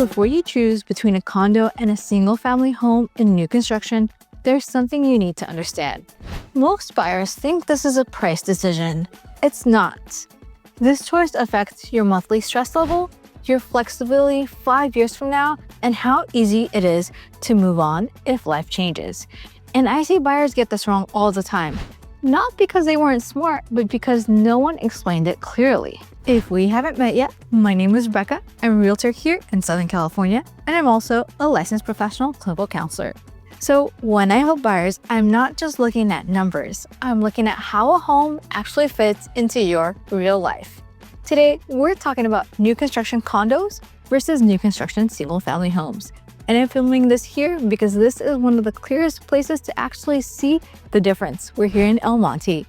Before you choose between a condo and a single-family home in new construction, there's something you need to understand. Most buyers think this is a price decision. It's not. This choice affects your monthly stress level, your flexibility 5 years from now, and how easy it is to move on if life changes. And I see buyers get this wrong all the time. Not because they weren't smart, but because no one explained it clearly. If we haven't met yet, my name is Rebecca. I'm a realtor here in Southern California, and I'm also a licensed professional clinical counselor. So when I help buyers, I'm not just looking at numbers. I'm looking at how a home actually fits into your real life. Today, we're talking about new construction condos versus new construction single-family homes. And I'm filming this here because this is one of the clearest places to actually see the difference. We're here in El Monte.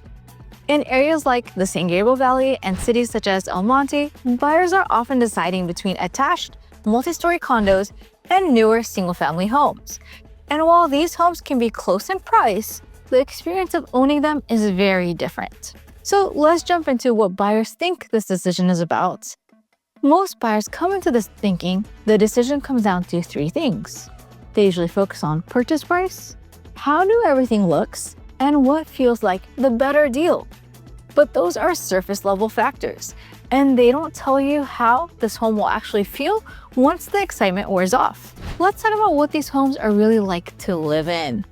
In areas like the San Gabriel Valley and cities such as El Monte, buyers are often deciding between attached, multi-story condos and newer single-family homes. And while these homes can be close in price, the experience of owning them is very different. So let's jump into what buyers think this decision is about. Most buyers come into this thinking the decision comes down to 3 things. They usually focus on purchase price, how new everything looks, and what feels like the better deal. But those are surface level factors, and they don't tell you how this home will actually feel once the excitement wears off. Let's talk about what these homes are really like to live in.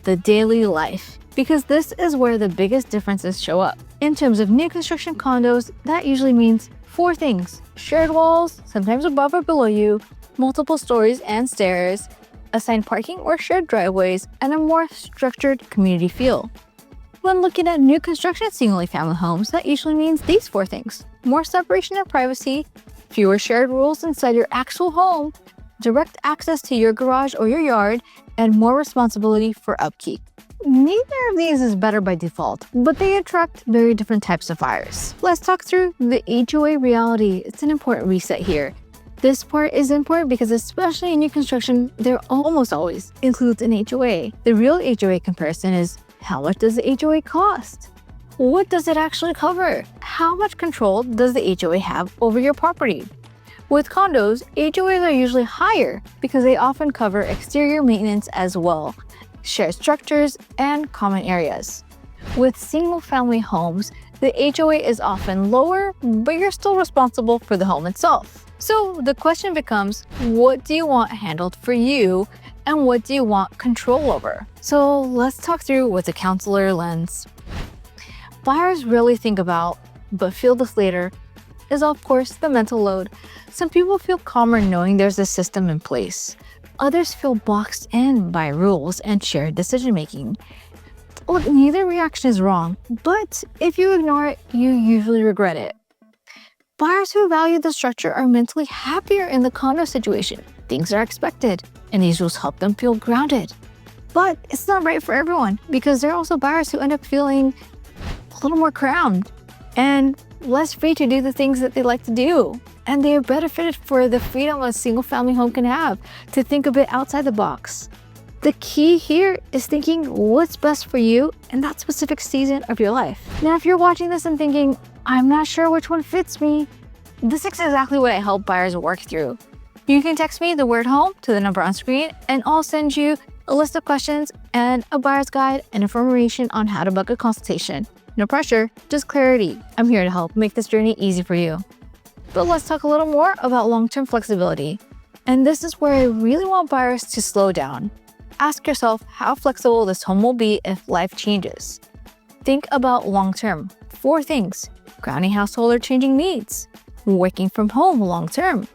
The daily life, because this is where the biggest differences show up. In terms of new construction condos, that usually means 4 things: shared walls, sometimes above or below you, multiple stories and stairs, assigned parking or shared driveways, and a more structured community feel. When looking at new construction single-family homes, that usually means these 4 things: more separation and privacy, fewer shared rules inside your actual home, direct access to your garage or your yard, and more responsibility for upkeep. Neither of these is better by default, but they attract very different types of buyers. Let's talk through the HOA reality. It's an important reset here. This part is important because especially in new construction, there almost always includes an HOA. The real HOA comparison is how much does the HOA cost? What does it actually cover? How much control does the HOA have over your property? With condos, HOAs are usually higher because they often cover exterior maintenance as well, shared structures, and common areas. With single-family homes, the HOA is often lower, but you're still responsible for the home itself. So the question becomes, what do you want handled for you, and what do you want control over? So let's talk through with a counselor lens. Buyers really think about, but feel this later, is of course the mental load. Some people feel calmer knowing there's a system in place. Others feel boxed in by rules and shared decision-making. Look, neither reaction is wrong, but if you ignore it, you usually regret it. Buyers who value the structure are mentally happier in the condo situation. Things are expected, and these rules help them feel grounded. But it's not right for everyone, because there are also buyers who end up feeling a little more crammed and less free to do the things that they like to do. And they are benefited for the freedom a single-family home can have to think a bit outside the box. The key here is thinking what's best for you in that specific season of your life. Now, if you're watching this and thinking, I'm not sure which one fits me, this is exactly what I help buyers work through. You can text me the word home to the number on screen, and I'll send you a list of questions and a buyer's guide and information on how to book a consultation. No pressure, just clarity. I'm here to help make this journey easy for you. But let's talk a little more about long-term flexibility. And this is where I really want buyers to slow down. Ask yourself how flexible this home will be if life changes. Think about long-term. 4 things: grounding household or changing needs, working from home long-term,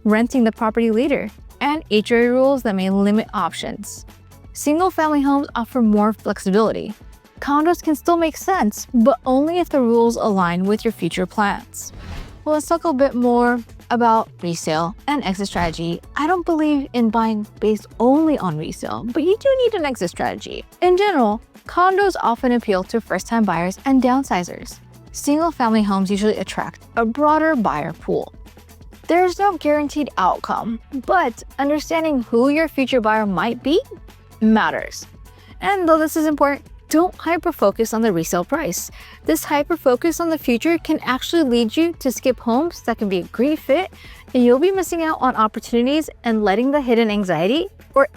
renting the property later, and HOA rules that may limit options. Single-family homes offer more flexibility. Condos can still make sense, but only if the rules align with your future plans. Well, let's talk a bit more about resale and exit strategy. I don't believe in buying based only on resale, but you do need an exit strategy. In general, condos often appeal to first-time buyers and downsizers. Single-family homes usually attract a broader buyer pool. There's no guaranteed outcome, but understanding who your future buyer might be matters. And though this is important, Don't hyper-focus on the resale price. This hyper-focus on the future can actually lead you to skip homes that can be a great fit, and you'll be missing out on opportunities and letting the hidden anxiety or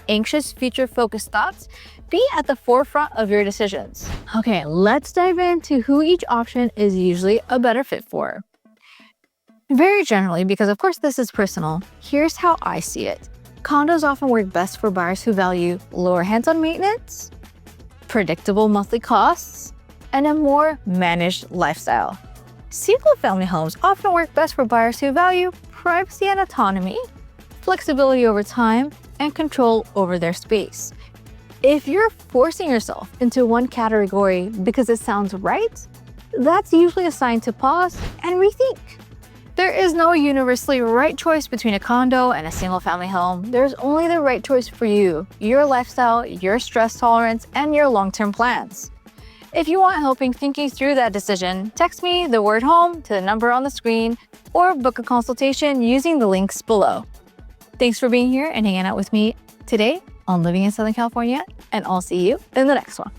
anxious future-focused thoughts be at the forefront of your decisions. Okay, let's dive into who each option is usually a better fit for. Very generally, because of course this is personal, here's how I see it. Condos often work best for buyers who value lower hands-on maintenance, predictable monthly costs, and a more managed lifestyle. Single-family homes often work best for buyers who value privacy and autonomy, flexibility over time, and control over their space. If you're forcing yourself into one category because it sounds right, that's usually a sign to pause and rethink. There is no universally right choice between a condo and a single-family home. There's only the right choice for you, your lifestyle, your stress tolerance, and your long-term plans. If you want help in thinking through that decision, text me the word home to the number on the screen or book a consultation using the links below. Thanks for being here and hanging out with me today on Living in Southern California, and I'll see you in the next one.